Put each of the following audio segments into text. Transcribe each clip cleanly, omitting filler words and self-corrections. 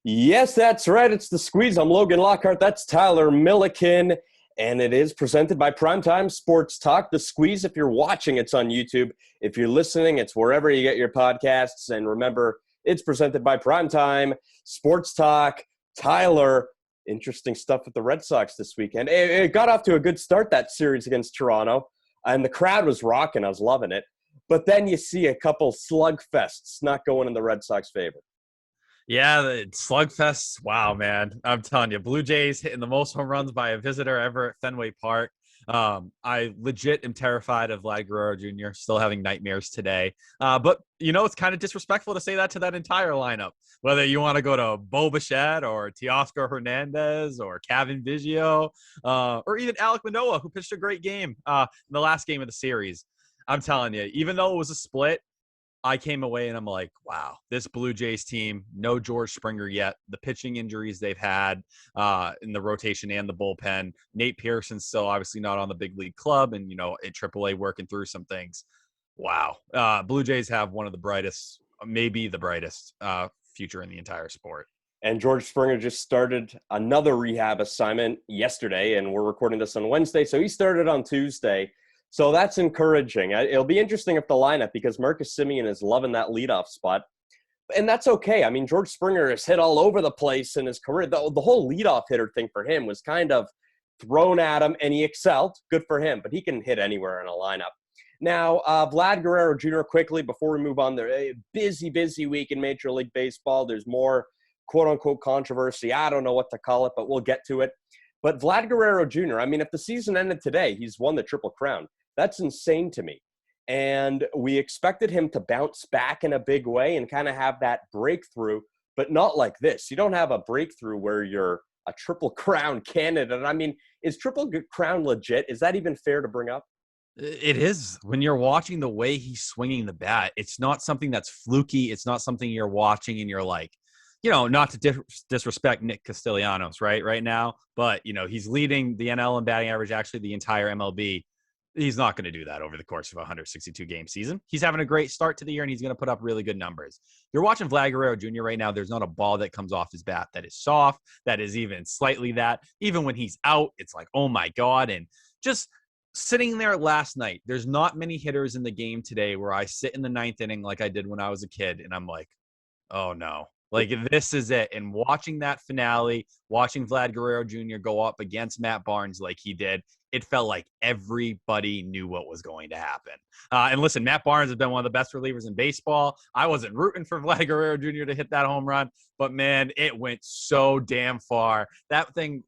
Yes, that's right. It's The Squeeze. I'm Logan Lockhart. That's Tyler Milliken. And it is presented by Primetime Sports Talk. The Squeeze, if you're watching, it's on YouTube. If you're listening, it's wherever you get your podcasts. And remember, it's presented by Primetime Sports Talk. Tyler, interesting stuff with the Red Sox this weekend. It got off to a good start, that series against Toronto. And the crowd was rocking. I was loving it. But then you see a couple slugfests not going in the Red Sox favor. Yeah, the slugfest. Wow, man. I'm telling you, Blue Jays hitting the most home runs by a visitor ever at Fenway Park. I legit am terrified of Vlad Guerrero Jr. Still having nightmares today. But, it's kind of disrespectful to say that to that entire lineup. Whether you want to go to Bo Bichette or Teoscar Hernandez or Kevin Biggio or even Alek Manoah, who pitched a great game in the last game of the series. I'm telling you, even though it was a split, I came away and I'm like, wow, this Blue Jays team, no George Springer yet. The pitching injuries they've had in the rotation and the bullpen. Nate Pearson's still obviously not on the big league club and, at AAA working through some things. Wow. Blue Jays have one of the brightest, maybe the brightest future in the entire sport. And George Springer just started another rehab assignment yesterday, and we're recording this on Wednesday, so he started on Tuesday. So that's encouraging. It'll be interesting if the lineup, because Marcus Semien is loving that leadoff spot. And that's okay. I mean, George Springer has hit all over the place in his career. The whole leadoff hitter thing for him was kind of thrown at him, and he excelled. Good for him, but he can hit anywhere in a lineup. Now, Vlad Guerrero Jr., quickly, before we move on, a busy week in Major League Baseball. There's more quote-unquote controversy. I don't know what to call it, but we'll get to it. But Vlad Guerrero Jr., I mean, if the season ended today, he's won the Triple Crown. That's insane to me. And we expected him to bounce back in a big way and kind of have that breakthrough, but not like this. You don't have a breakthrough where you're a Triple Crown candidate. I mean, is Triple Crown legit? Is that even fair to bring up? It is. When you're watching the way he's swinging the bat, it's not something that's fluky. It's not something you're watching and you're like, not to disrespect Nick Castellanos right now, but, he's leading the NL in batting average, actually the entire MLB. He's not going to do that over the course of a 162-game season. He's having a great start to the year, and he's going to put up really good numbers. You're watching Vlad Guerrero Jr. right now. There's not a ball that comes off his bat that is soft, that is even slightly that. Even when he's out, it's like, oh, my God. And just sitting there last night, there's not many hitters in the game today where I sit in the ninth inning like I did when I was a kid, and I'm like, oh, no. Like, this is it. And watching that finale, watching Vlad Guerrero Jr. go up against Matt Barnes like he did, it felt like everybody knew what was going to happen. And listen, Matt Barnes has been one of the best relievers in baseball. I wasn't rooting for Vlad Guerrero Jr. to hit that home run, but, man, it went so damn far. That thing,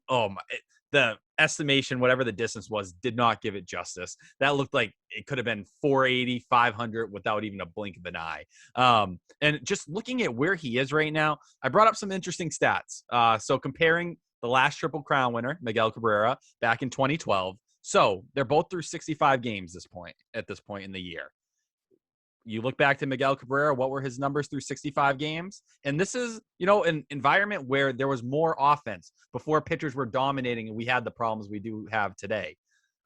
the estimation, whatever the distance was, did not give it justice. That looked like it could have been 480, 500 without even a blink of an eye. And just looking at where he is right now, I brought up some interesting stats. So comparing the last Triple Crown winner, Miguel Cabrera, back in 2012. So they're both through 65 games at this point in the year. You look back to Miguel Cabrera, what were his numbers through 65 games? And this is, an environment where there was more offense before pitchers were dominating and we had the problems we do have today.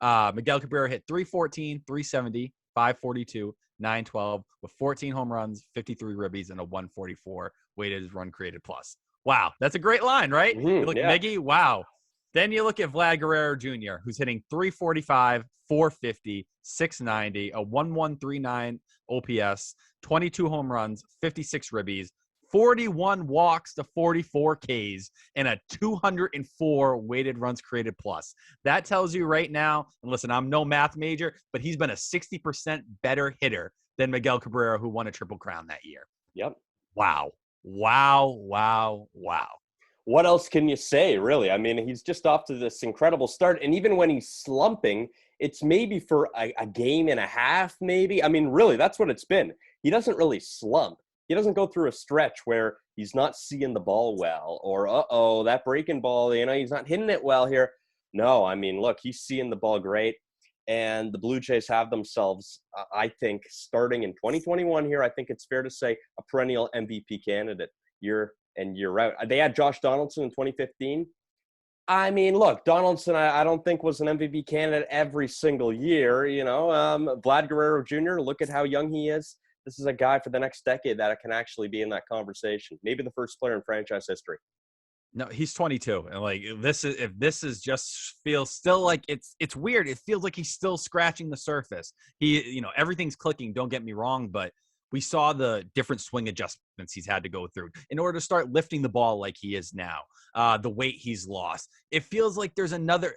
Miguel Cabrera hit 314, 370, 542, 912 with 14 home runs, 53 ribbies, and a 144 weighted run created plus. Wow, that's a great line, right? You look at Miggy, wow. Then you look at Vlad Guerrero Jr., who's hitting 345, 450, 690, a 1139 OPS, 22 home runs, 56 ribbies, 41 walks to 44 Ks, and a 204 weighted runs created plus. That tells you right now, and listen, I'm no math major, but he's been a 60% better hitter than Miguel Cabrera, who won a Triple Crown that year. Yep. Wow. What else can you say, really? I mean, he's just off to this incredible start. And even when he's slumping, it's maybe for a game and a half, maybe. I mean, really, that's what it's been. He doesn't really slump. He doesn't go through a stretch where he's not seeing the ball well or, that breaking ball, he's not hitting it well here. No, I mean, look, he's seeing the ball great. And the Blue Jays have themselves, I think, starting in 2021 here, I think it's fair to say, a perennial MVP candidate year in, year out. They had Josh Donaldson in 2015. I mean, look, Donaldson, I don't think was an MVP candidate every single year. Vlad Guerrero Jr., look at how young he is. this is a guy for the next decade that can actually be in that conversation. Maybe the first player in franchise history. No, he's 22, and like this is just feels still like it's weird. It feels like he's still scratching the surface. Everything's clicking. Don't get me wrong, but we saw the different swing adjustments he's had to go through in order to start lifting the ball like he is now. The weight he's lost. It feels like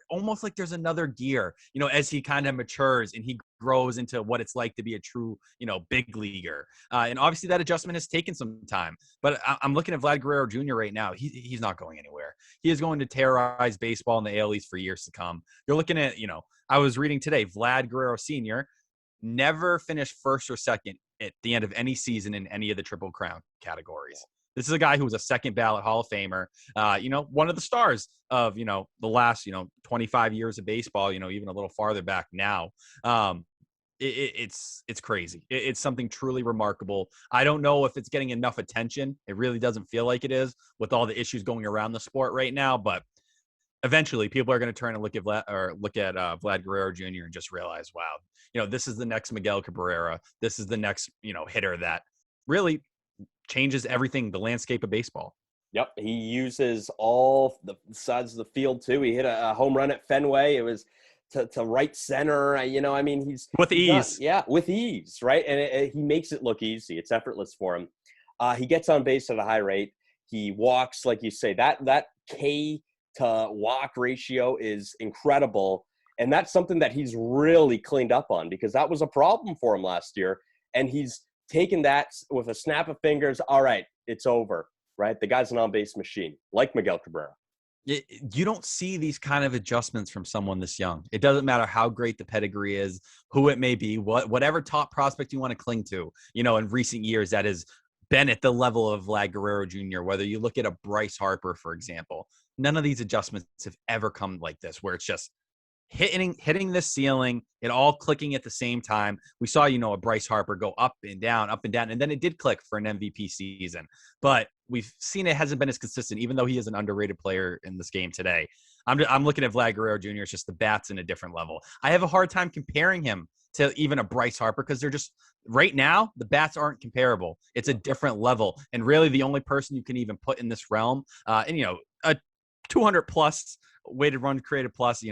almost like there's another gear, as he kind of matures and he grows into what it's like to be a true, big leaguer. And obviously that adjustment has taken some time. But I'm looking at Vlad Guerrero Jr. right now. He's not going anywhere. He is going to terrorize baseball in the AL East for years to come. You're looking at, I was reading today, Vlad Guerrero Sr. never finished first or second at the end of any season in any of the Triple Crown categories. This is a guy who was a second ballot Hall of Famer, one of the stars of, the last, 25 years of baseball, even a little farther back now. It's crazy. It's something truly remarkable. I don't know if it's getting enough attention. It really doesn't feel like it is with all the issues going around the sport right now, but eventually people are going to turn and look at Vlad Guerrero Jr. and just realize, wow, this is the next Miguel Cabrera. This is the next, hitter that really changes everything, the landscape of baseball. Yep. He uses all the sides of the field too. He hit a home run at Fenway. It was to right center. He's with ease. With ease. Right. And he makes it look easy. It's effortless for him. He gets on base at a high rate. He walks, like you say, that K to walk ratio is incredible. And that's something that he's really cleaned up on because that was a problem for him last year. And he's taken that with a snap of fingers. All right, it's over, right? The guy's an on-base machine, like Miguel Cabrera. You don't see these kind of adjustments from someone this young. It doesn't matter how great the pedigree is, who it may be, whatever top prospect you want to cling to, in recent years that has been at the level of Vlad Guerrero Jr., whether you look at a Bryce Harper, for example. None of these adjustments have ever come like this, where it's just hitting the ceiling, it all clicking at the same time. We saw, a Bryce Harper go up and down, and then it did click for an MVP season. But we've seen it hasn't been as consistent, even though he is an underrated player in this game today. I'm looking at Vlad Guerrero Jr. It's just the bat's in a different level. I have a hard time comparing him to even a Bryce Harper because they're just right now the bats aren't comparable. It's a different level, and really the only person you can even put in this realm, a 200 plus weighted run created plus,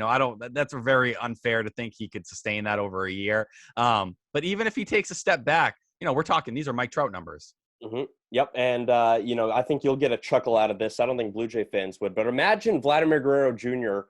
that's very unfair to think he could sustain that over a year. But even if he takes a step back, we're talking, these are Mike Trout numbers. Mm-hmm. Yep. And, I think you'll get a chuckle out of this. I don't think Blue Jay fans would, but imagine Vladimir Guerrero Jr.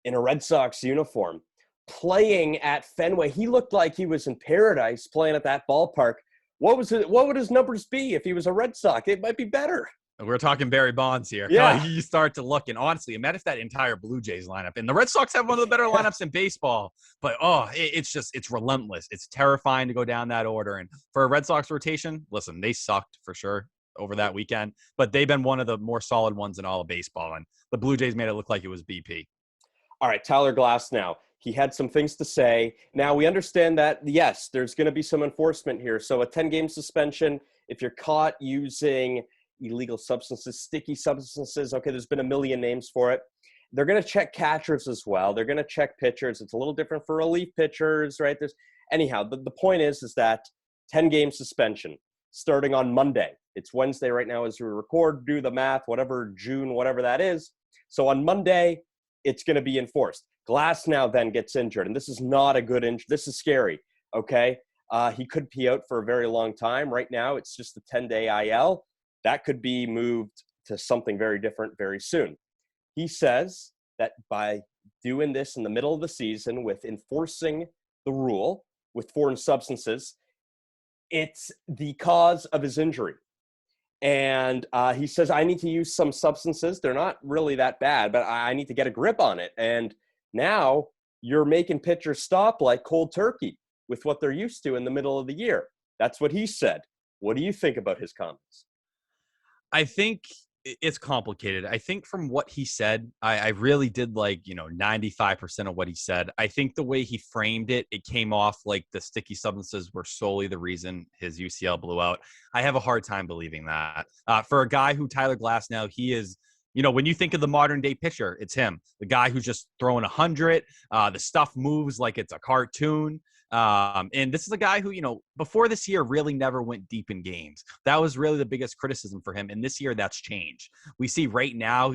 in a Red Sox uniform playing at Fenway. He looked like he was in paradise playing at that ballpark. What would his numbers be if he was a Red Sox? It might be better. We're talking Barry Bonds here. Yeah. You start to look, and honestly, imagine if that entire Blue Jays lineup, and the Red Sox have one of the better lineups in baseball, but it's relentless. It's terrifying to go down that order. And for a Red Sox rotation, listen, they sucked for sure over that weekend, but they've been one of the more solid ones in all of baseball. And the Blue Jays made it look like it was BP. All right, Tyler Glasnow. He had some things to say. Now, we understand that, yes, there's going to be some enforcement here. So a 10-game suspension, if you're caught using illegal substances, sticky substances. Okay, there's been a million names for it. They're going to check catchers as well. They're going to check pitchers. It's a little different for relief pitchers, right? Anyhow, the point is that 10-game suspension starting on Monday. It's Wednesday right now as we record, do the math, whatever that is. So on Monday, it's going to be enforced. Glasnow then gets injured, and this is not a good injury. This is scary, okay? He could be out for a very long time. Right now, it's just a 10-day IL. That could be moved to something very different very soon. He says that by doing this in the middle of the season with enforcing the rule with foreign substances, it's the cause of his injury. And he says, I need to use some substances. They're not really that bad, but I need to get a grip on it. And now you're making pitchers stop like cold turkey with what they're used to in the middle of the year. That's what he said. What do you think about his comments? I think it's complicated. I think from what he said, I really did 95% of what he said. I think the way he framed it, it came off like the sticky substances were solely the reason his UCL blew out. I have a hard time believing that. For a guy who Tyler Glasnow, he is, when you think of the modern day pitcher, it's him. The guy who's just throwing 100. The stuff moves like it's a cartoon. And this is a guy who, before this year really never went deep in games. That was really the biggest criticism for him. And this year that's changed. We see right now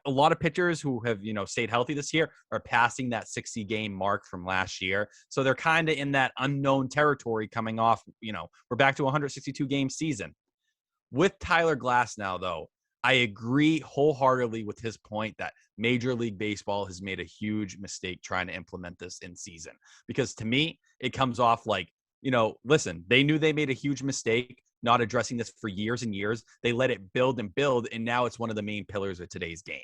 a lot of pitchers who have, stayed healthy this year are passing that 60 game mark from last year. So they're kind of in that unknown territory coming off, we're back to a 162 game season. With Tyler Glasnow, though, I agree wholeheartedly with his point that Major League Baseball has made a huge mistake trying to implement this in season. Because to me, it comes off like, listen, they knew they made a huge mistake not addressing this for years and years. They let it build and build, and now it's one of the main pillars of today's game,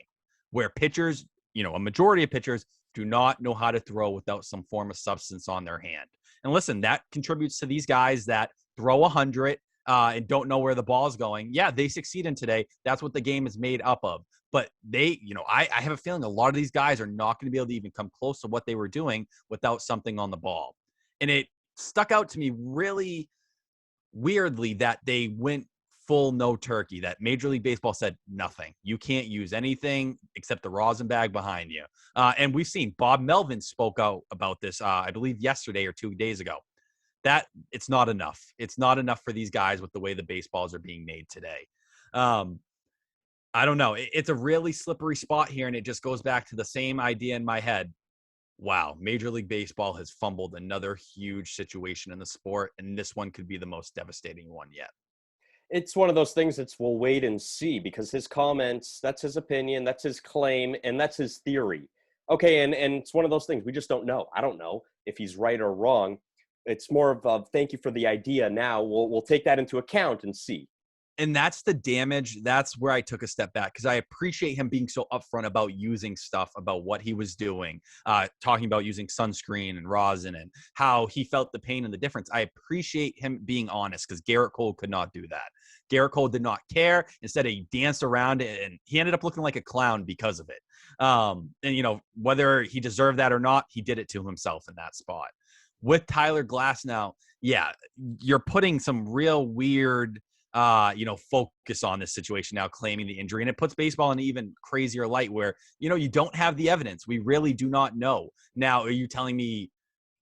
where pitchers, a majority of pitchers do not know how to throw without some form of substance on their hand. And listen, that contributes to these guys that throw 100 and don't know where the ball is going. Yeah, they succeed in today. That's what the game is made up of. But they, I have a feeling a lot of these guys are not going to be able to even come close to what they were doing without something on the ball. And it stuck out to me really weirdly that they went full no turkey, that Major League Baseball said nothing. You can't use anything except the rosin bag behind you. And we've seen Bob Melvin spoke out about this, I believe yesterday or 2 days ago. That it's not enough. It's not enough for these guys with the way the baseballs are being made today. I don't know. It's a really slippery spot here, and it just goes back to the same idea in my head. Wow, Major League Baseball has fumbled another huge situation in the sport, and this one could be the most devastating one yet. It's one of those things that's we'll wait and see, because his comments, that's his opinion, that's his claim, and that's his theory. Okay, and it's one of those things we just don't know. I don't know if he's right or wrong. It's more of a thank you for the idea. Now we'll take that into account and see. And that's the damage. That's where I took a step back, because I appreciate him being so upfront about using stuff, about what he was doing, talking about using sunscreen and rosin and how he felt the pain and the difference. I appreciate him being honest, because Garrett Cole could not do that. Garrett Cole did not care. Instead, he danced around it, and he ended up looking like a clown because of it. And, whether he deserved that or not, he did it to himself in that spot. With Tyler Glasnow, yeah, you're putting some real weird focus on this situation now, claiming the injury. And it puts baseball in an even crazier light where, you don't have the evidence. We really do not know. Now, are you telling me,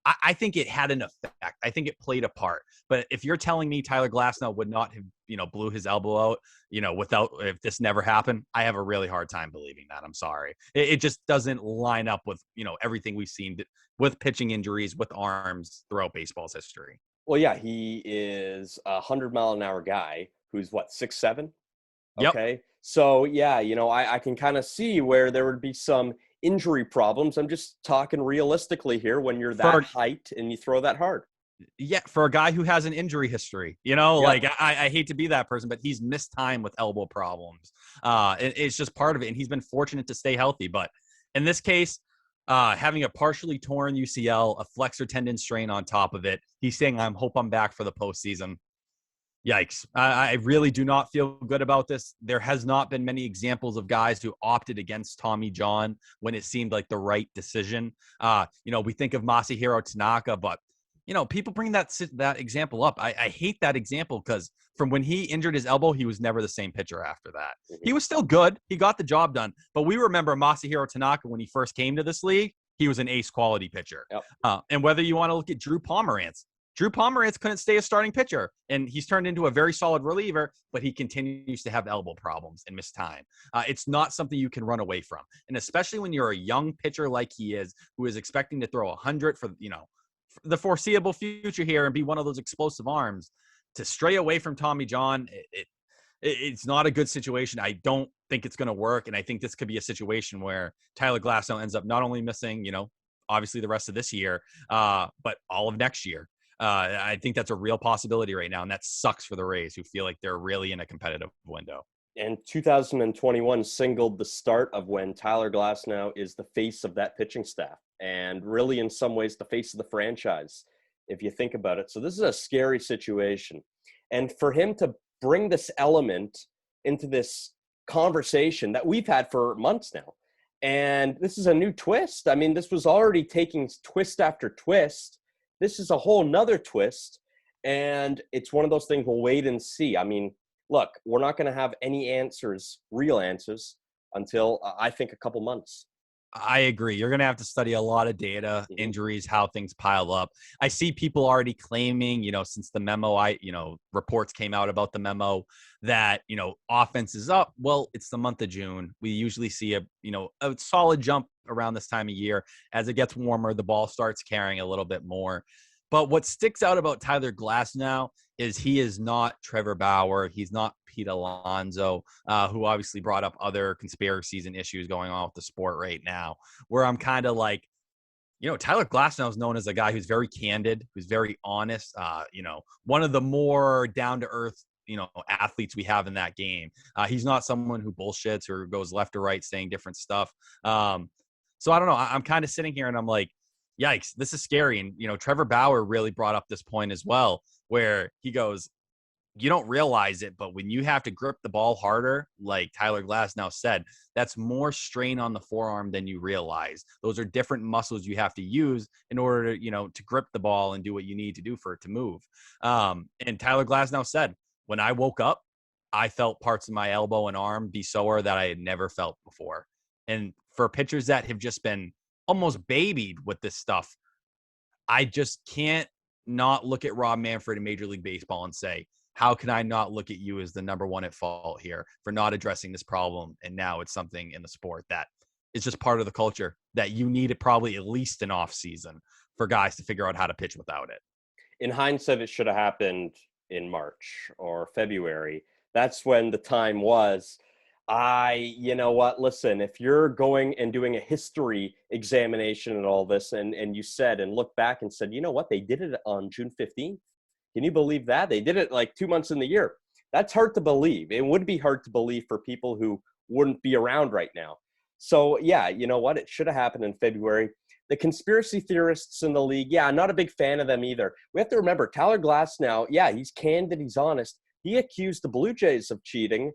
I think it had an effect. I think it played a part. But if you're telling me Tyler Glasnow would not have, blew his elbow out, if this never happened, I have a really hard time believing that. I'm sorry. It just doesn't line up with, everything we've seen with pitching injuries, with arms throughout baseball's history. Well, yeah, he is 100-mile-an-hour guy who's what, 6'7"? Yep. Okay. So, yeah, I can kind of see where there would be some injury problems. I'm just talking realistically here when you're that height and you throw that hard. Yeah, for a guy who has an injury history, like I hate to be that person, but he's missed time with elbow problems. It's just part of it. And he's been fortunate to stay healthy. But in this case, having a partially torn UCL, a flexor tendon strain on top of it, he's saying, hope I'm back for the postseason. Yikes. I really do not feel good about this. There has not been many examples of guys who opted against Tommy John when it seemed like the right decision. We think of Masahiro Tanaka, but, people bring that example up. I hate that example, because from when he injured his elbow, he was never the same pitcher after that. Mm-hmm. He was still good. He got the job done. But we remember Masahiro Tanaka when he first came to this league, he was an ace quality pitcher. Yep. And whether you want to look at Drew Pomerantz couldn't stay a starting pitcher, and he's turned into a very solid reliever, but he continues to have elbow problems and miss time. It's not something you can run away from. And especially when you're a young pitcher like he is, who is expecting to throw 100 for, the foreseeable future here and be one of those explosive arms, to stray away from Tommy John, it's not a good situation. I don't think it's going to work. And I think this could be a situation where Tyler Glasnow ends up not only missing, obviously the rest of this year, but all of next year. I think that's a real possibility right now, and that sucks for the Rays, who feel like they're really in a competitive window. And 2021 signaled the start of when Tyler Glasnow is the face of that pitching staff, and really in some ways the face of the franchise, if you think about it. So this is a scary situation. And for him to bring this element into this conversation that we've had for months now, and this is a new twist. I mean, this was already taking twist after twist. This is a whole nother twist, and it's one of those things we'll wait and see. I mean, look, we're not going to have any answers, real answers, until I think a couple months. I agree. You're going to have to study a lot of data, Hmm. injuries, how things pile up. I see people already claiming, since the memo, reports came out about the memo that, offense is up. Well, it's the month of June. We usually see a solid jump around this time of year. As it gets warmer, the ball starts carrying a little bit more. But what sticks out about Tyler Glasnow is he is not Trevor Bauer. He's not Pete Alonso, who obviously brought up other conspiracies and issues going on with the sport right now, where I'm kind of like, Tyler Glasnow is known as a guy who's very candid, who's very honest, one of the more down to earth, athletes we have in that game. He's not someone who bullshits or goes left or right saying different stuff. So I don't know. I'm kind of sitting here and I'm like, yikes, this is scary. And, Trevor Bauer really brought up this point as well, where he goes, you don't realize it, but when you have to grip the ball harder, like Tyler Glasnow said, that's more strain on the forearm than you realize. Those are different muscles you have to use in order to, to grip the ball and do what you need to do for it to move. And Tyler Glasnow said, when I woke up, I felt parts of my elbow and arm be sore that I had never felt before. And for pitchers that have just been almost babied with this stuff, I just can't not look at Rob Manfred in Major League Baseball and say, how can I not look at you as the number one at fault here for not addressing this problem? And now it's something in the sport that is just part of the culture that you need it probably at least an off season for guys to figure out how to pitch without it. In hindsight, it should have happened in March or February. That's when the time was. You know what, listen, if you're going and doing a history examination and all this, and you said and look back and said, you know what, they did it on June 15th. Can you believe that? They did it like 2 months in the year. That's hard to believe. It would be hard to believe for people who wouldn't be around right now. So, yeah, you know what? It should have happened in February. The conspiracy theorists in the league, yeah, I'm not a big fan of them either. We have to remember Tyler Glasnow, yeah, he's candid, he's honest. He accused the Blue Jays of cheating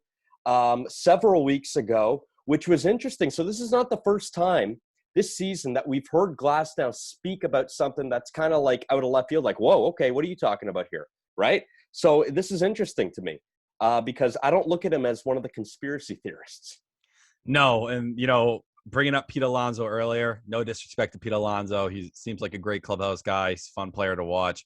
several weeks ago, which was interesting. So this is not the first time this season that we've heard Glasnow speak about something that's kind of like out of left field, like, whoa, okay, what are you talking about here, right? So this is interesting to me because I don't look at him as one of the conspiracy theorists. No, and bringing up Pete Alonso earlier, no disrespect to Pete Alonso. He seems like a great clubhouse guy. He's a fun player to watch.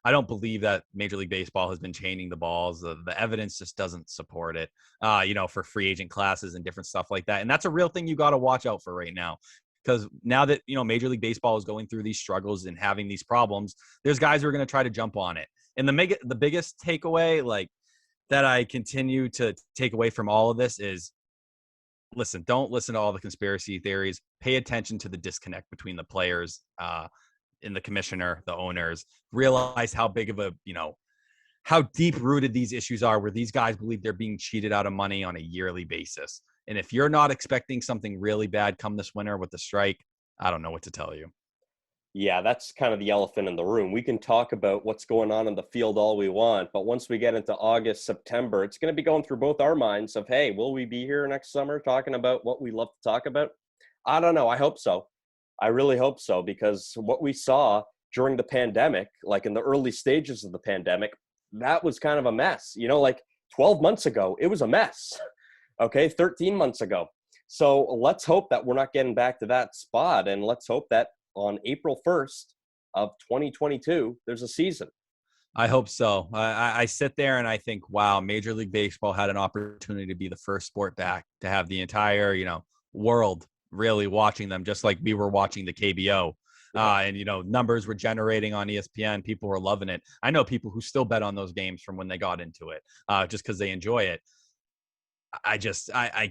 I don't believe that Major League Baseball has been chaining the balls. The evidence just doesn't support it, for free agent classes and different stuff like that. And that's a real thing you got to watch out for right now. Because now that, Major League Baseball is going through these struggles and having these problems, there's guys who are going to try to jump on it. And the biggest takeaway, that I continue to take away from all of this is, listen, don't listen to all the conspiracy theories. Pay attention to the disconnect between the players and the commissioner, the owners. Realize how big of how deep rooted these issues are, where these guys believe they're being cheated out of money on a yearly basis. And if you're not expecting something really bad come this winter with the strike, I don't know what to tell you. Yeah, that's kind of the elephant in the room. We can talk about what's going on in the field all we want, but once we get into August, September, it's going to be going through both our minds of, hey, will we be here next summer talking about what we love to talk about? I don't know. I hope so. I really hope so, because what we saw during the pandemic, like in the early stages of the pandemic, that was kind of a mess. Like 12 months ago, it was a mess. Okay, 13 months ago. So let's hope that we're not getting back to that spot, and let's hope that on April 1st of 2022, there's a season. I hope so. I sit there and I think, wow, Major League Baseball had an opportunity to be the first sport back to have the entire, world really watching them, just like we were watching the KBO. And, numbers were generating on ESPN. People were loving it. I know people who still bet on those games from when they got into it, just because they enjoy it. I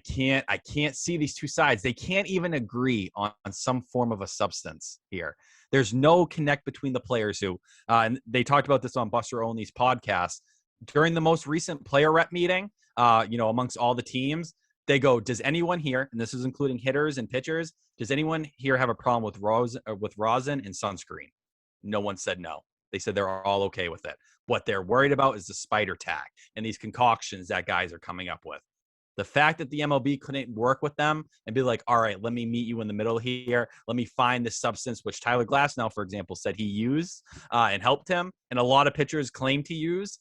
can't see these two sides. They can't even agree on some form of a substance here. There's no connect between the players who, and they talked about this on Buster Olney's podcast during the most recent player rep meeting, amongst all the teams. They go, does anyone here, and this is including hitters and pitchers, does anyone here have a problem with rosin and sunscreen? No one said no. They said they're all okay with it. What they're worried about is the spider tack and these concoctions that guys are coming up with. The fact that the MLB couldn't work with them and be like, all right, let me meet you in the middle here. Let me find this substance, which Tyler Glasnow, for example, said he used and helped him. And a lot of pitchers claim to use.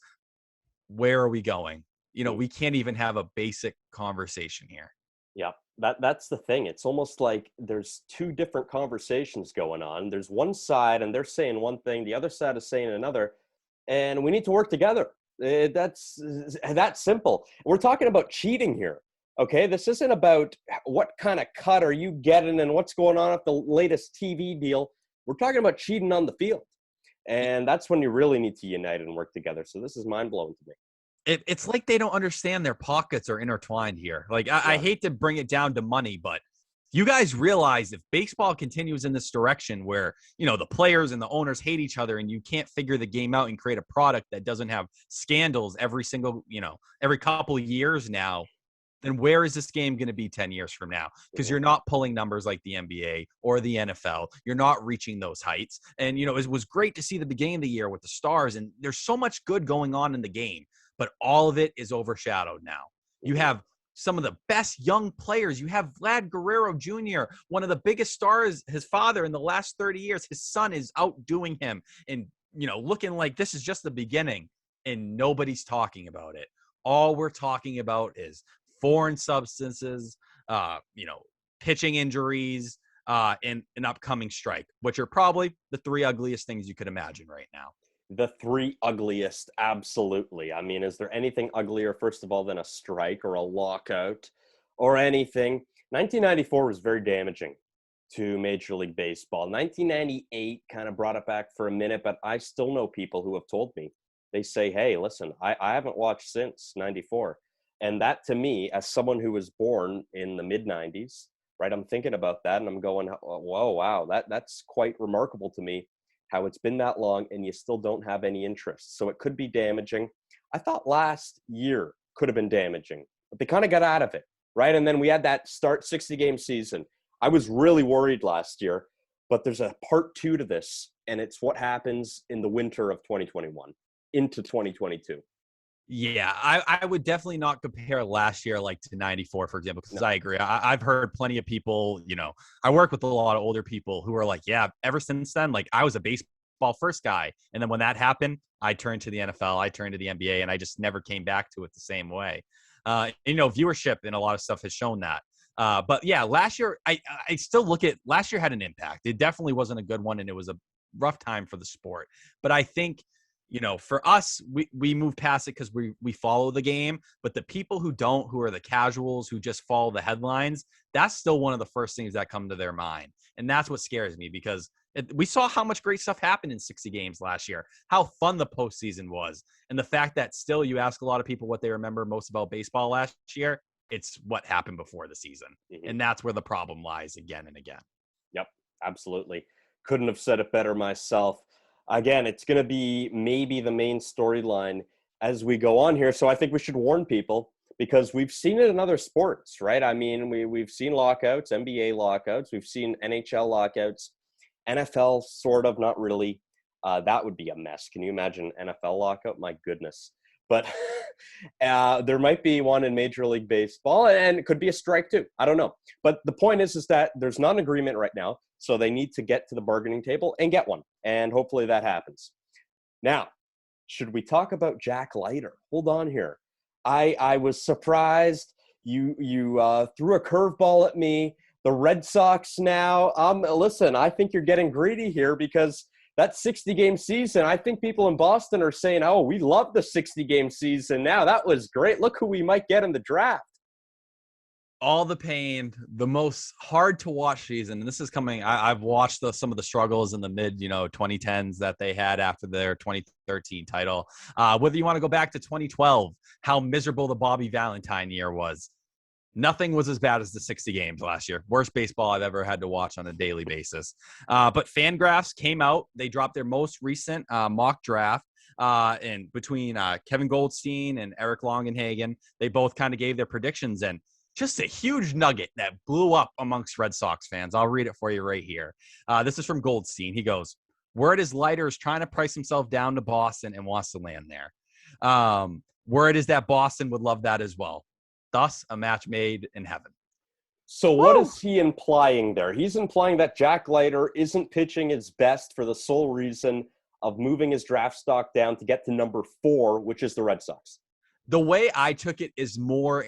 Where are we going? We can't even have a basic conversation here. Yeah, that's the thing. It's almost like there's two different conversations going on. There's one side and they're saying one thing, the other side is saying another, and we need to work together. That's that simple. We're talking about cheating here. Okay, this isn't about what kind of cut are you getting and what's going on at the latest TV deal. We're talking about cheating on the field, and that's when you really need to unite and work together. So this is mind blowing to me. It's like they don't understand their pockets are intertwined here. Like, I Yeah. hate to bring it down to money, but you guys realize if baseball continues in this direction where, the players and the owners hate each other and you can't figure the game out and create a product that doesn't have scandals every couple of years now, then where is this game going to be 10 years from now? Because you're not pulling numbers like the NBA or the NFL. You're not reaching those heights. And, it was great to see the beginning of the year with the stars. And there's so much good going on in the game, but all of it is overshadowed now. You have some of the best young players. You have Vlad Guerrero Jr., one of the biggest stars, his father in the last 30 years. His son is outdoing him and, looking like this is just the beginning, and nobody's talking about it. All we're talking about is foreign substances, pitching injuries, and an upcoming strike, which are probably the three ugliest things you could imagine right now. The three ugliest, absolutely. I mean, is there anything uglier, first of all, than a strike or a lockout or anything? 1994 was very damaging to Major League Baseball. 1998 kind of brought it back for a minute, but I still know people who have told me, they say, hey, listen, I haven't watched since 94. And that to me, as someone who was born in the mid 90s, right, I'm thinking about that and I'm going, whoa, wow, that's quite remarkable to me how it's been that long and you still don't have any interest. So it could be damaging. I thought last year could have been damaging, but they kind of got out of it, right? And then we had that start 60-game season. I was really worried last year, but there's a part two to this, and it's what happens in the winter of 2021 into 2022. Yeah, I would definitely not compare last year like to 94, for example, because No. I agree. I've heard plenty of people, I work with a lot of older people who are like, yeah, ever since then, like I was a baseball first guy. And then when that happened, I turned to the NFL, I turned to the NBA, and I just never came back to it the same way. Viewership and a lot of stuff has shown that. But yeah, last year, I still look at last year had an impact. It definitely wasn't a good one, and it was a rough time for the sport. But I think for us, we move past it because we follow the game. But the people who don't, who are the casuals, who just follow the headlines, that's still one of the first things that come to their mind. And that's what scares me because we saw how much great stuff happened in 60 games last year, how fun the postseason was. And the fact that still you ask a lot of people what they remember most about baseball last year, it's what happened before the season. Mm-hmm. And that's where the problem lies again and again. Yep, absolutely. Couldn't have said it better myself. Again, it's going to be maybe the main storyline as we go on here. So I think we should warn people because we've seen it in other sports, right? I mean, we've seen lockouts, NBA lockouts. We've seen NHL lockouts. NFL, sort of, not really. That would be a mess. Can you imagine NFL lockout? My goodness. But there might be one in Major League Baseball, and it could be a strike too. I don't know. But the point is that there's not an agreement right now, so they need to get to the bargaining table and get one, and hopefully that happens. Now, should we talk about Jack Leiter? Hold on here. I was surprised. You threw a curveball at me. The Red Sox now. Listen, I think you're getting greedy here because that 60-game season, I think people in Boston are saying, oh, we love the 60-game season now. That was great. Look who we might get in the draft. All the pain, the most hard to watch season. And this is coming. I've watched some of the struggles in the mid, 2010s that they had after their 2013 title. Whether you want to go back to 2012, how miserable the Bobby Valentine year was. Nothing was as bad as the 60 games last year. Worst baseball I've ever had to watch on a daily basis. But Fangraphs came out. They dropped their most recent mock draft. And between Kevin Goldstein and Eric Longenhagen, they both kind of gave their predictions. And just a huge nugget that blew up amongst Red Sox fans. I'll read it for you right here. This is from Goldstein. He goes, word is Leiter is trying to price himself down to Boston and wants to land there. Word is that Boston would love that as well. Thus, a match made in heaven. So what is he implying there? He's implying that Jack Leiter isn't pitching his best for the sole reason of moving his draft stock down to get to number 4, which is the Red Sox. The way I took it is more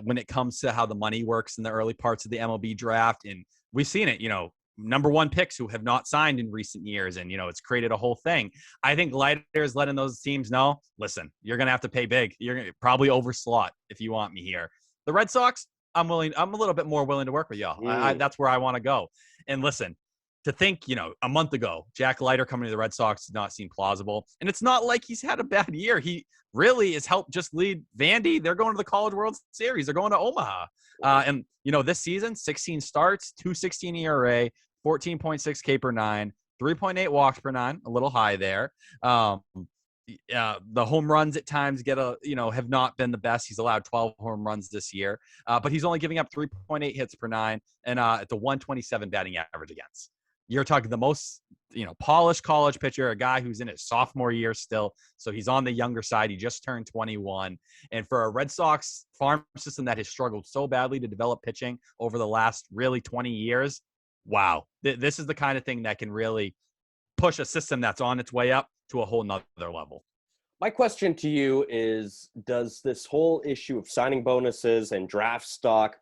when it comes to how the money works in the early parts of the MLB draft. And we've seen it, number one picks who have not signed in recent years. And, it's created a whole thing. I think Leiter is letting those teams know, listen, you're going to have to pay big. You're going to probably overslot if you want me here. The Red Sox, I'm a little bit more willing to work with y'all. That's where I want to go. And listen, to think, a month ago, Jack Leiter coming to the Red Sox did not seem plausible. And it's not like he's had a bad year. He really has helped just lead Vandy. They're going to the College World Series. They're going to Omaha. And, this season, 16 starts, 2.16 ERA, 14.6 K per nine, 3.8 walks per nine, a little high there. The home runs at times have not been the best. He's allowed 12 home runs this year, but he's only giving up 3.8 hits per nine and at the 127 batting average against. You're talking the most, polished college pitcher, a guy who's in his sophomore year still. So he's on the younger side. He just turned 21. And for a Red Sox farm system that has struggled so badly to develop pitching over the last really 20 years, wow, this is the kind of thing that can really push a system that's on its way up to a whole nother level. My question to you is, does this whole issue of signing bonuses and draft stock,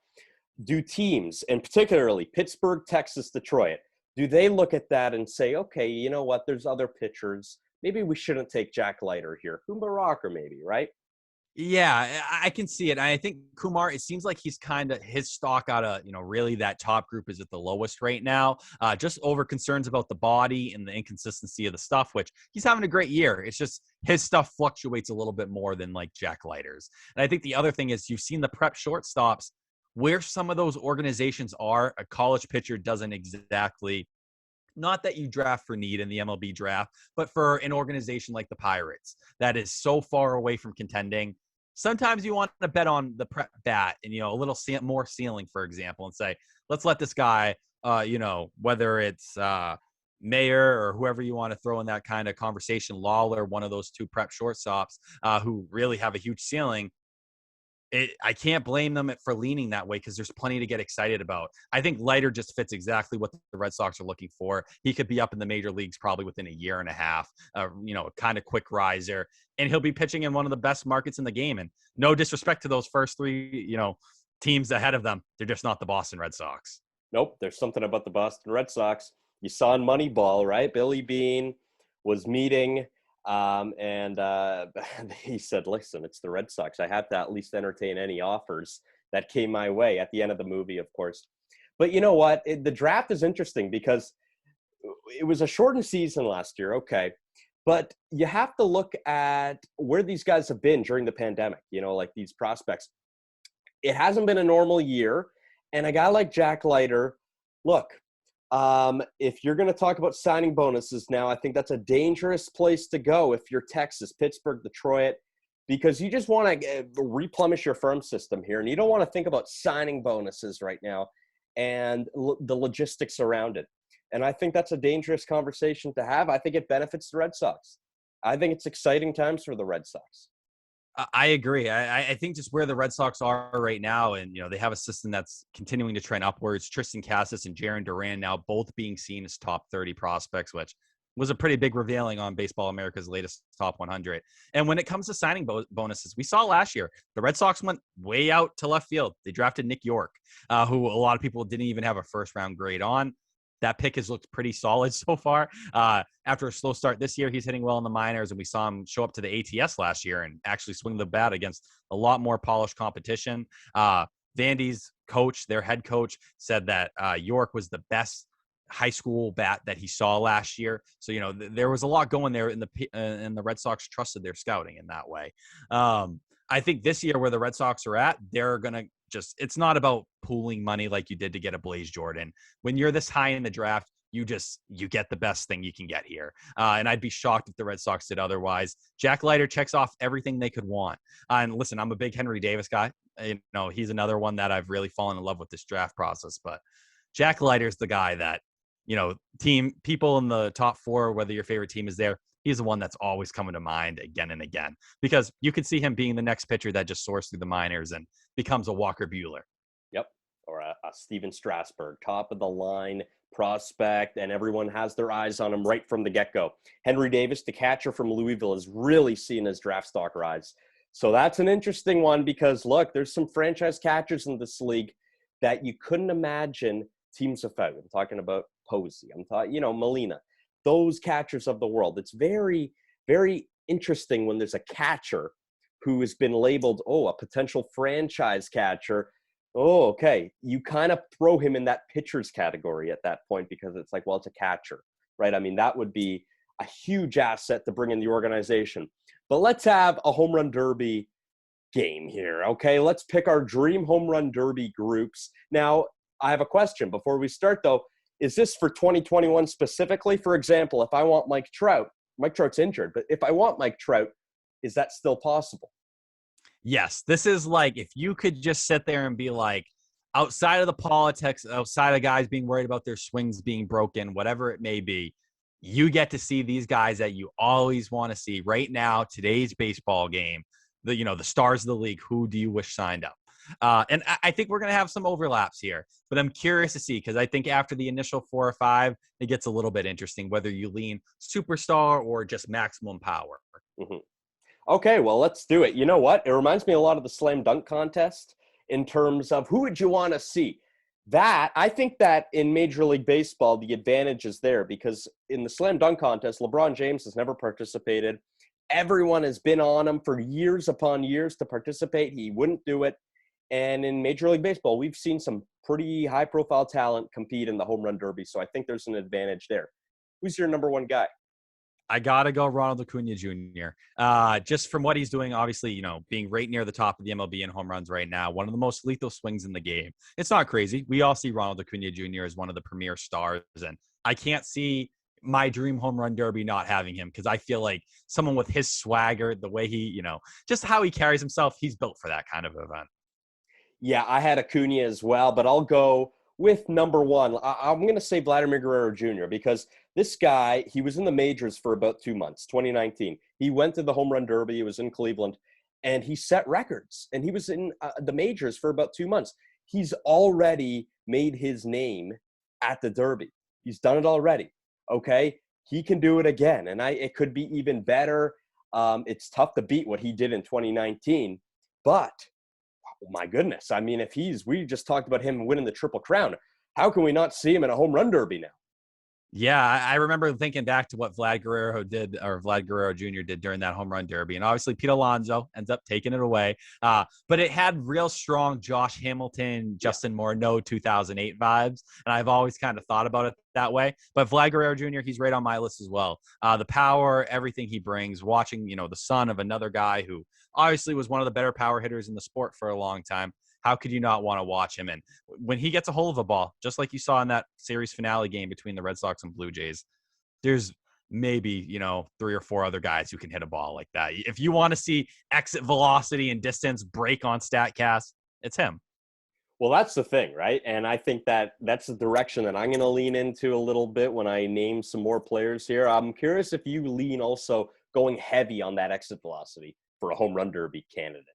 do teams, and particularly Pittsburgh, Texas, Detroit, do they look at that and say, okay, you know what, there's other pitchers. Maybe we shouldn't take Jack Leiter here. Kumar Rocker maybe, right? Yeah, I can see it. I think Kumar, it seems like he's kind of his stock out of, really that top group is at the lowest right now. Just over concerns about the body and the inconsistency of the stuff, which he's having a great year. It's just his stuff fluctuates a little bit more than like Jack Leiter's. And I think the other thing is you've seen the prep shortstops where some of those organizations are. A college pitcher doesn't exactly, not that you draft for need in the MLB draft, but for an organization like the Pirates that is so far away from contending. Sometimes you want to bet on the prep bat and, a little more ceiling, for example, and say, let's let this guy, whether it's Mayer or whoever you want to throw in that kind of conversation, Lawler, one of those two prep shortstops who really have a huge ceiling. I can't blame them for leaning that way because there's plenty to get excited about. I think Leiter just fits exactly what the Red Sox are looking for. He could be up in the major leagues probably within a year and a half, kind of quick riser, and he'll be pitching in one of the best markets in the game. And no disrespect to those first three, teams ahead of them. They're just not the Boston Red Sox. Nope. There's something about the Boston Red Sox. You saw in Moneyball, right? Billy Beane was meeting and he said, listen, it's the Red Sox. I have to at least entertain any offers that came my way at the end of the movie, of course. But you know what? The draft is interesting because it was a shortened season last year. Okay. But you have to look at where these guys have been during the pandemic, like these prospects. It hasn't been a normal year. And a guy like Jack Leiter, look, if you're going to talk about signing bonuses now, I think that's a dangerous place to go if you're Texas, Pittsburgh, Detroit, because you just want to replenish your farm system here. And you don't want to think about signing bonuses right now and the logistics around it. And I think that's a dangerous conversation to have. I think it benefits the Red Sox. I think it's exciting times for the Red Sox. I agree. I think just where the Red Sox are right now, and they have a system that's continuing to trend upwards. Tristan Cassis and Jarren Duran now both being seen as top 30 prospects, which was a pretty big revealing on Baseball America's latest top 100. And when it comes to signing bonuses, we saw last year the Red Sox went way out to left field. They drafted Nick York, who a lot of people didn't even have a first round grade on. That pick has looked pretty solid so far. After a slow start this year, he's hitting well in the minors, and we saw him show up to the ATS last year and actually swing the bat against a lot more polished competition. Vandy's coach, their head coach, said that York was the best high school bat that he saw last year. So, there was a lot going there, and the Red Sox trusted their scouting in that way. I think this year where the Red Sox are at, they're going to it's not about pooling money like you did to get a Blaze Jordan. When you're this high in the draft, you get the best thing you can get here. And I'd be shocked if the Red Sox did otherwise. Jack Leiter checks off everything they could want. And listen, I'm a big Henry Davis guy. He's another one that I've really fallen in love with this draft process. But Jack Leiter's the guy that, people in the top four, whether your favorite team is there, he's the one that's always coming to mind again and again, because you could see him being the next pitcher that just soars through the minors and becomes a Walker Buehler. Yep. Or a Steven Strasburg, top of the line prospect, and everyone has their eyes on him right from the get-go. Henry Davis, the catcher from Louisville, is really seeing his draft stock rise. So that's an interesting one because, look, there's some franchise catchers in this league that you couldn't imagine teams without. I'm talking about Posey. I'm talking, Molina. Those catchers of the world. It's very, very interesting when there's a catcher who has been labeled, a potential franchise catcher. Oh, okay. You kind of throw him in that pitcher's category at that point because it's like, well, it's a catcher, right? I mean, that would be a huge asset to bring in the organization. But let's have a home run derby game here, okay? Let's pick our dream home run derby groups. Now, I have a question before we start, though. Is this for 2021 specifically? For example, if I want Mike Trout's injured, but if I want Mike Trout, is that still possible? Yes, this is like if you could just sit there and be like, outside of the politics, outside of guys being worried about their swings being broken, whatever it may be, you get to see these guys that you always want to see right now, today's baseball game, the stars of the league. Who do you wish signed up? And I think we're going to have some overlaps here, but I'm curious to see because I think after the initial 4 or 5, it gets a little bit interesting whether you lean superstar or just maximum power. Mm-hmm. Okay, well, let's do it. You know what? It reminds me a lot of the slam dunk contest in terms of who would you want to see. I think that in Major League Baseball, the advantage is there because in the slam dunk contest, LeBron James has never participated. Everyone has been on him for years upon years to participate. He wouldn't do it. And in Major League Baseball, we've seen some pretty high-profile talent compete in the home run derby, so I think there's an advantage there. Who's your number one guy? I got to go Ronald Acuna Jr. Just from what he's doing, obviously, being right near the top of the MLB in home runs right now, one of the most lethal swings in the game. It's not crazy. We all see Ronald Acuna Jr. as one of the premier stars, and I can't see my dream home run derby not having him because I feel like someone with his swagger, the way he, just how he carries himself, he's built for that kind of event. Yeah, I had Acuna as well, but I'll go with number one. I'm going to say Vladimir Guerrero Jr. because this guy, he was in the majors for about 2 months, 2019. He went to the home run derby. He was in Cleveland, and he set records. And he was in the majors for about 2 months. He's already made his name at the derby. He's done it already, okay? He can do it again, and it could be even better. It's tough to beat what he did in 2019, but – my goodness. I mean, we just talked about him winning the Triple Crown. How can we not see him in a home run derby now? Yeah, I remember thinking back to what Vlad Guerrero Jr. did during that home run derby. And obviously Pete Alonso ends up taking it away. But it had real strong Josh Hamilton, Justin Morneau 2008 vibes. And I've always kind of thought about it that way. But Vlad Guerrero Jr., he's right on my list as well. The power, everything he brings, watching, the son of another guy who obviously was one of the better power hitters in the sport for a long time. How could you not want to watch him? And when he gets a hold of a ball, just like you saw in that series finale game between the Red Sox and Blue Jays, there's maybe, 3 or 4 other guys who can hit a ball like that. If you want to see exit velocity and distance break on StatCast, it's him. Well, that's the thing, right? And I think that's the direction that I'm going to lean into a little bit when I name some more players here. I'm curious if you lean also going heavy on that exit velocity for a home run derby candidate.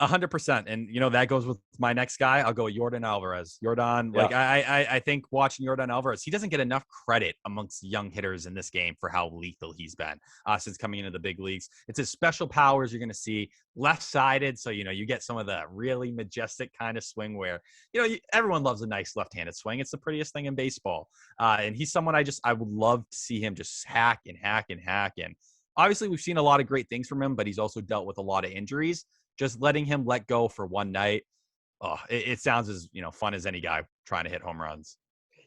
100%. And, that goes with my next guy. I'll go with Yordan Alvarez. I think watching Yordan Alvarez, he doesn't get enough credit amongst young hitters in this game for how lethal he's been since coming into the big leagues. It's his special powers you're going to see left-sided. So, you get some of the really majestic kind of swing where, everyone loves a nice left-handed swing. It's the prettiest thing in baseball. And he's someone I would love to see him just hack and hack and hack. And obviously we've seen a lot of great things from him, but he's also dealt with a lot of injuries. Just letting him let go for one night, it sounds as fun as any guy trying to hit home runs.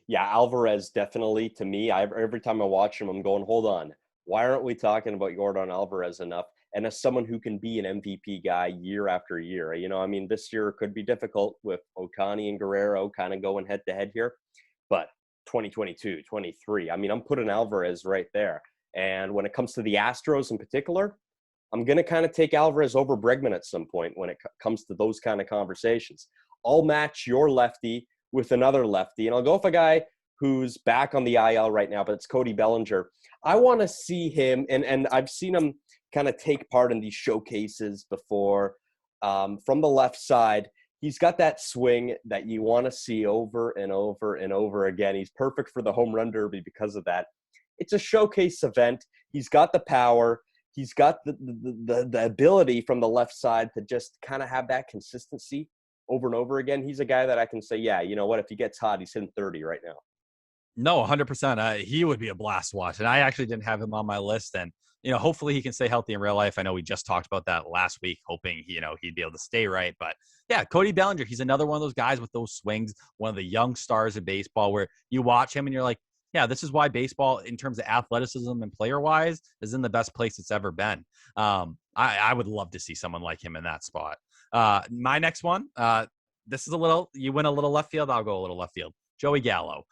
Yeah, Alvarez definitely, to me, every time I watch him, I'm going, hold on. Why aren't we talking about Yordan Alvarez enough? And as someone who can be an MVP guy year after year, this year could be difficult with Ohtani and Guerrero kind of going head-to-head here. But 2022, 23, I'm putting Alvarez right there. And when it comes to the Astros in particular, I'm going to kind of take Alvarez over Bregman at some point when it comes to those kind of conversations. I'll match your lefty with another lefty, and I'll go with a guy who's back on the IL right now, but it's Cody Bellinger. I want to see him, and I've seen him kind of take part in these showcases before from the left side. He's got that swing that you want to see over and over and over again. He's perfect for the home run derby because of that. It's a showcase event. He's got the power. He's got the ability from the left side to just kind of have that consistency over and over again. He's a guy that I can say, yeah, you know what? If he gets hot, he's hitting 30 right now. No, 100%. He would be a blast to watch. And I actually didn't have him on my list. And, hopefully he can stay healthy in real life. I know we just talked about that last week, hoping, he'd be able to stay right. But yeah, Cody Bellinger, he's another one of those guys with those swings, one of the young stars of baseball where you watch him and you're like, yeah, this is why baseball, in terms of athleticism and player wise, is in the best place it's ever been. I would love to see someone like him in that spot. My next one, this is you went a little left field. I'll go a little left field. Joey Gallo,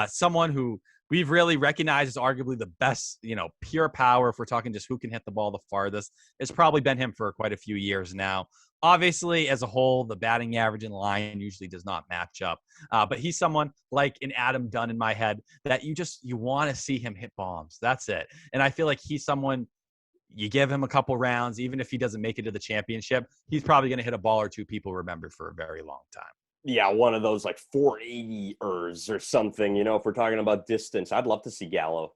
someone who we've really recognized as arguably the best, pure power. If we're talking just who can hit the ball the farthest, it's probably been him for quite a few years now. Obviously, as a whole, the batting average in the line usually does not match up. But he's someone like an Adam Dunn in my head that you want to see him hit bombs. That's it. And I feel like he's someone, you give him a couple rounds, even if he doesn't make it to the championship, he's probably going to hit a ball or two people remember for a very long time. Yeah, one of those like 480ers or something, if we're talking about distance. I'd love to see Gallo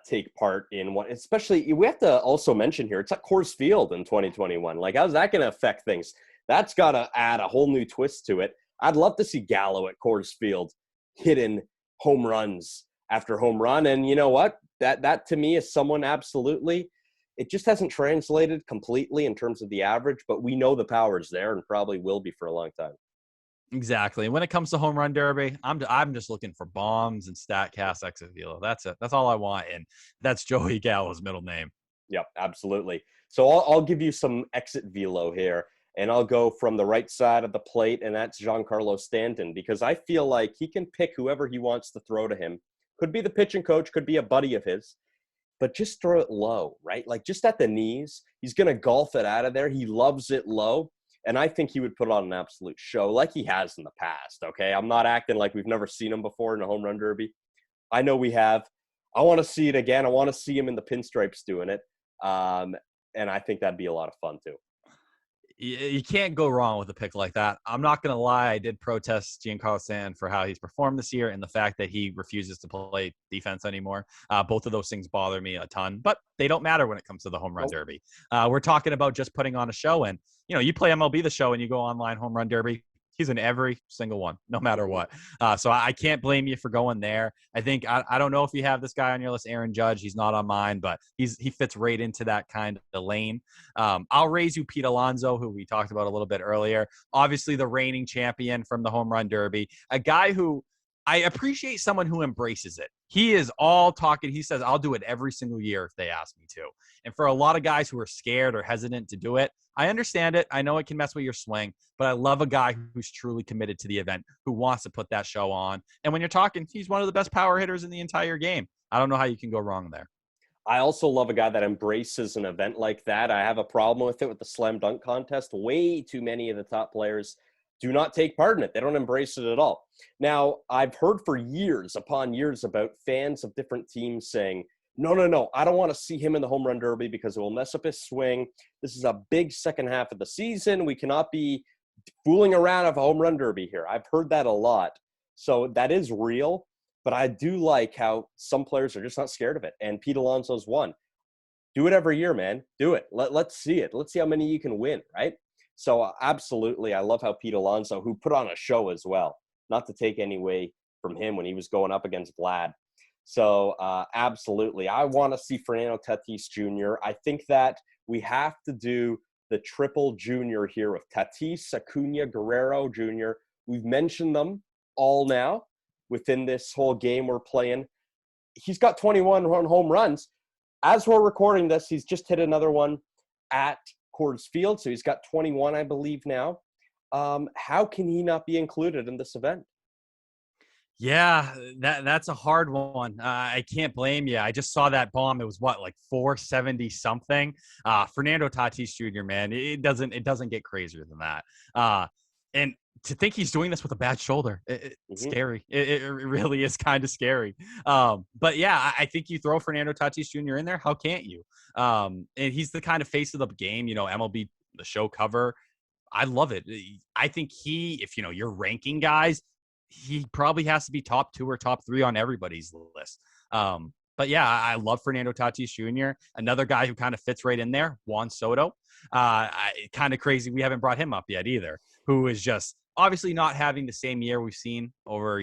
take part in one, especially we have to also mention here, it's at Coors Field in 2021. Like, how's that going to affect things? That's got to add a whole new twist to it. I'd love to see Gallo at Coors Field hitting home runs after home run. And you know what? That to me is someone absolutely, it just hasn't translated completely in terms of the average, but we know the power is there and probably will be for a long time. Exactly. When it comes to home run derby, I'm just looking for bombs and Statcast exit velo. That's it. That's all I want, and that's Joey Gallo's middle name. Yep, absolutely. So I'll give you some exit velo here, and I'll go from the right side of the plate, and that's Giancarlo Stanton, because I feel like he can pick whoever he wants to throw to him. Could be the pitching coach, could be a buddy of his, but just throw it low, right? Like just at the knees. He's going to golf it out of there. He loves it low. And I think he would put on an absolute show like he has in the past, okay? I'm not acting like we've never seen him before in a home run derby. I know we have. I want to see it again. I want to see him in the pinstripes doing it. And I think that'd be a lot of fun too. You can't go wrong with a pick like that. I'm not going to lie. I did protest Giancarlo Stanton for how he's performed this year and the fact that he refuses to play defense anymore. Both of those things bother me a ton, but they don't matter when it comes to the home run derby. We're talking about just putting on a show, and you play MLB the show and you go online home run derby. He's in every single one, no matter what. So I can't blame you for going there. I think I don't know if you have this guy on your list, Aaron Judge. He's not on mine, but he fits right into that kind of lane. I'll raise you Pete Alonso, who we talked about a little bit earlier. Obviously, the reigning champion from the home run derby, a guy who I appreciate someone who embraces it. He is all talking. He says, I'll do it every single year if they ask me to. And for a lot of guys who are scared or hesitant to do it, I understand it. I know it can mess with your swing, but I love a guy who's truly committed to the event, who wants to put that show on. And when you're talking, he's one of the best power hitters in the entire game. I don't know how you can go wrong there. I also love a guy that embraces an event like that. I have a problem with it with the slam dunk contest. Way too many of the top players do not take part in it. They don't embrace it at all. Now, I've heard for years upon years about fans of different teams saying, no, I don't want to see him in the home run derby because it will mess up his swing. This is a big second half of the season. We cannot be fooling around of a home run derby here. I've heard that a lot. So that is real, but I do like how some players are just not scared of it. And Pete Alonso's one. Do it every year, man. Do it. Let's see it. Let's see how many you can win, right? So absolutely, I love how Pete Alonso, who put on a show as well, not to take any away from him when he was going up against Vlad. So absolutely, I want to see Fernando Tatis Jr. I think that we have to do the triple junior here with Tatis, Acuna, Guerrero Jr. We've mentioned them all now within this whole game we're playing. He's got 21 home runs. As we're recording this, he's just hit another one at Coors Field, so he's got 21, I believe, now. How can he not be included in this event? Yeah, that's a hard one. I can't blame you. I just saw that bomb. It was like 470 something. Fernando Tatis Jr., man, it doesn't get crazier than that. And to think he's doing this with a bad shoulder, it's scary. It really is kind of scary. But yeah, I think you throw Fernando Tatis Jr. in there. How can't you? And he's the kind of face of the game, MLB, the show cover. I love it. I think if you're ranking guys, he probably has to be top 2 or top 3 on everybody's list. But But yeah, I love Fernando Tatis Jr. Another guy who kind of fits right in there, Juan Soto. Kind of crazy we haven't brought him up yet either, who is just obviously not having the same year we've seen over,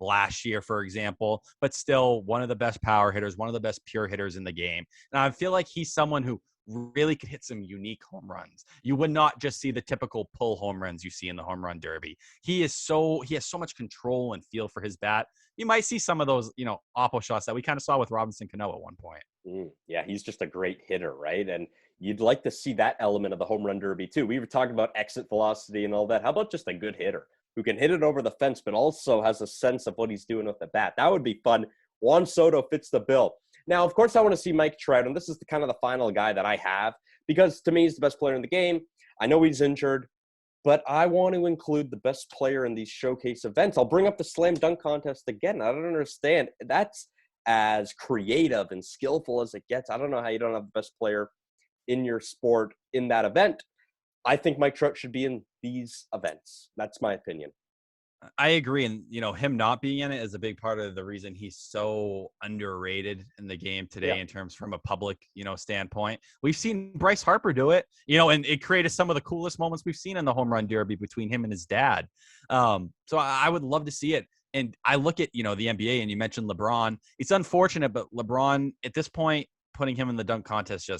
last year, for example, but still one of the best power hitters, one of the best pure hitters in the game. And I feel like he's someone who really could hit some unique home runs. You would not just see the typical pull home runs you see in the home run derby. He has so much control and feel for his bat. You might see some of those, oppo shots that we kind of saw with Robinson Cano at one point. Yeah, he's just a great hitter, right? And you'd like to see that element of the home run derby too. We were talking about exit velocity and all that. How about just a good hitter who can hit it over the fence, but also has a sense of what he's doing with the bat? That would be fun. Juan Soto fits the bill. Now, of course, I want to see Mike Trout, and this is the final guy that I have, because to me, he's the best player in the game. I know he's injured, but I want to include the best player in these showcase events. I'll bring up the slam dunk contest again. I don't understand. That's as creative and skillful as it gets. I don't know how you don't have the best player in your sport in that event. I think Mike Trout should be in these events. That's my opinion. I agree. And, him not being in it is a big part of the reason he's so underrated in the game today in terms from a public, standpoint. We've seen Bryce Harper do it, and it created some of the coolest moments we've seen in the home run derby between him and his dad. So I would love to see it. And I look at, the NBA, and you mentioned LeBron. It's unfortunate, but LeBron at this point, putting him in the dunk contest,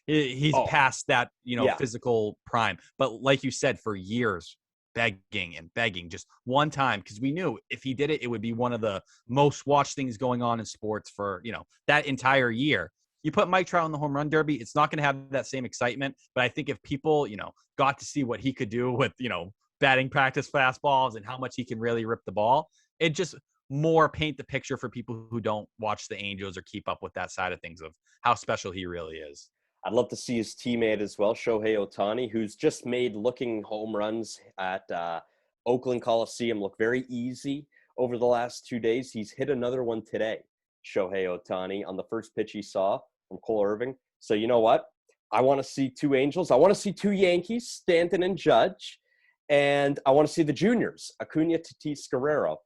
he's past that, physical prime. But like you said, for years, begging just one time, because we knew if he did it, it would be one of the most watched things going on in sports for, that entire year. You put Mike Trout in the home run derby, it's not going to have that same excitement. But I think if people, got to see what he could do with, batting practice fastballs and how much he can really rip the ball, it just more paint the picture for people who don't watch the Angels or keep up with that side of things of how special he really is. I'd love to see his teammate as well, Shohei Ohtani, who's just made looking home runs at Oakland Coliseum look very easy over the last 2 days. He's hit another one today, Shohei Ohtani, on the first pitch he saw from Cole Irving. So you know what? I want to see two Angels. I want to see two Yankees, Stanton and Judge. And I want to see the juniors, Acuna, Tatis, Guerrero.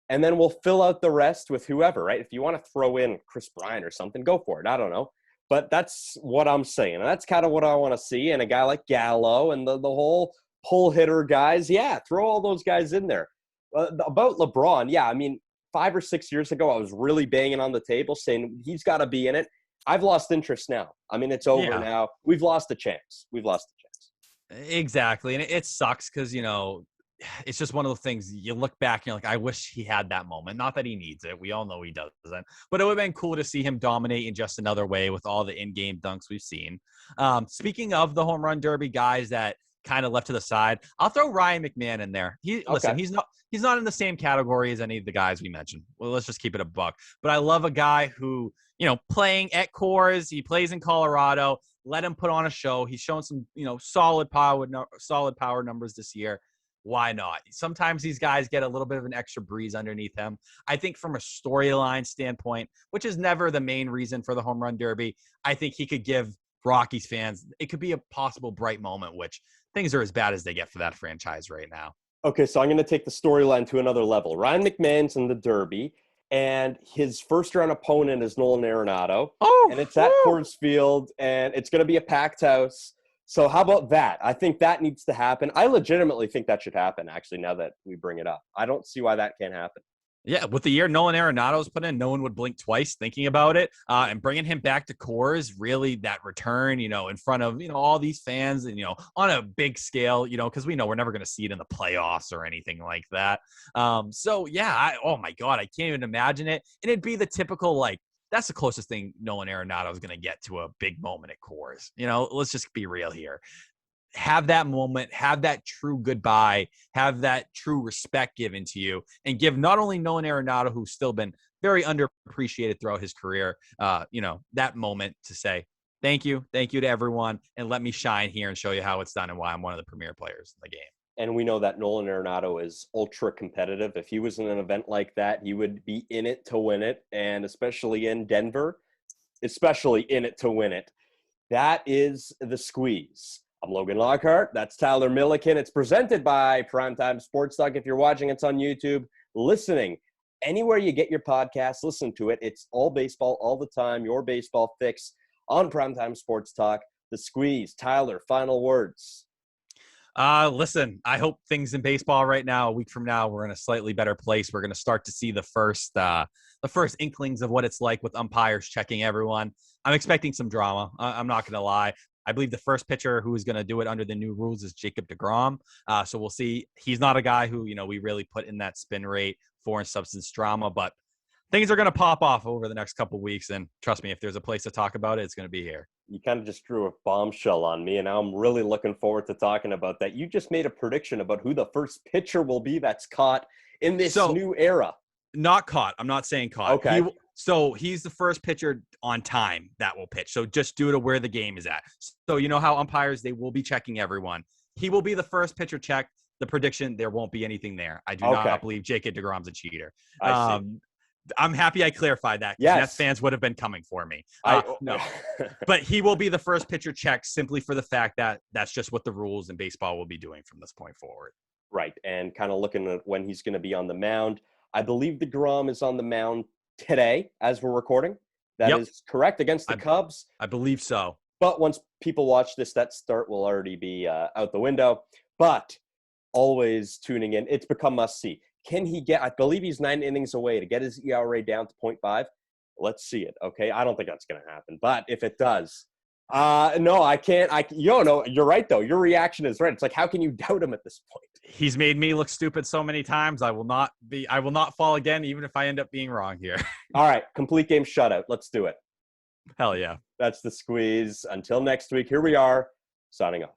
And then we'll fill out the rest with whoever, right? If you want to throw in Chris Bryant or something, go for it. I don't know. But that's what I'm saying. And that's kind of what I want to see. And a guy like Gallo and the whole pull hitter guys, throw all those guys in there. About LeBron, 5 or 6 years ago, I was really banging on the table saying he's got to be in it. I've lost interest now. It's over now. We've lost a chance. Exactly. And it sucks because, it's just one of those things you look back and you're like, I wish he had that moment. Not that he needs it. We all know he doesn't. But it would have been cool to see him dominate in just another way with all the in-game dunks we've seen. Speaking of the home run derby guys that kind of left to the side, I'll throw Ryan McMahon in there. Listen, he's not in the same category as any of the guys we mentioned. Well, let's just keep it a buck. But I love a guy who, playing at Coors, he plays in Colorado. Let him put on a show. He's shown some, solid power numbers this year. Why not? Sometimes these guys get a little bit of an extra breeze underneath him. I think from a storyline standpoint, which is never the main reason for the home run derby, I think he could give Rockies fans, it could be a possible bright moment, which things are as bad as they get for that franchise right now. Okay, so I'm going to take the storyline to another level. Ryan McMahon's in the derby, and his first-round opponent is Nolan Arenado. And it's at Coors Field, and it's going to be a packed house. So how about that? I think that needs to happen. I legitimately think that should happen, actually, now that we bring it up. I don't see why that can't happen. Yeah, with the year Nolan Arenado's put in, no one would blink twice thinking about it. And bringing him back to Coors, really that return, in front of, all these fans and, on a big scale, because we know we're never going to see it in the playoffs or anything like that. Oh my God, I can't even imagine it. And it'd be the typical, that's the closest thing Nolan Arenado is going to get to a big moment at Coors. Let's just be real here. Have that moment, have that true goodbye, have that true respect given to you, and give not only Nolan Arenado, who's still been very underappreciated throughout his career, that moment to say, thank you to everyone, and let me shine here and show you how it's done and why I'm one of the premier players in the game. And we know that Nolan Arenado is ultra competitive. If he was in an event like that, he would be in it to win it, and especially in Denver, especially in it to win it. That is the squeeze. I'm Logan Lockhart. That's Tyler Milliken. It's presented by Primetime Sports Talk. If you're watching, it's on YouTube. Listening Anywhere you get your podcast, listen to it. It's all baseball all the time. Your baseball fix on Primetime Sports Talk. The Squeeze. Tyler, final words. Listen, I hope things in baseball right now, a week from now, we're in a slightly better place. We're going to start to see the first inklings of what it's like with umpires checking everyone. I'm expecting some drama. I'm not going to lie. I believe the first pitcher who is going to do it under the new rules is Jacob deGrom. So we'll see. He's not a guy who, we really put in that spin rate, foreign substance drama, but things are going to pop off over the next couple of weeks. And trust me, if there's a place to talk about it, it's going to be here. You kind of just drew a bombshell on me, and now I'm really looking forward to talking about that. You just made a prediction about who the first pitcher will be that's caught in this new era. Not caught. I'm not saying caught. Okay. So he's the first pitcher on time that will pitch. So just due to where the game is at. So you know how umpires, they will be checking everyone. He will be the first pitcher checked. The prediction, there won't be anything there. I do not believe Jacob deGrom's a cheater. I see. I'm happy I clarified that. Yes. Nets fans would have been coming for me. No, but he will be the first pitcher checked simply for the fact that that's just what the rules in baseball will be doing from this point forward. Right. And kind of looking at when he's going to be on the mound. I believe deGrom is on the mound today as we're recording. That is correct, against the Cubs. I believe so. But once people watch this, that start will already be out the window. But always tuning in. It's become must-see. Can he get, I believe he's 9 innings away to get his ERA down to 0.5. Let's see it, okay? I don't think that's going to happen. But if it does, no, I can't. No, you're right, though. Your reaction is right. It's like, how can you doubt him at this point? He's made me look stupid so many times. I will not fall again, even if I end up being wrong here. All right, complete game shutout. Let's do it. Hell yeah. That's the Squeeze. Until next week, here we are, signing off.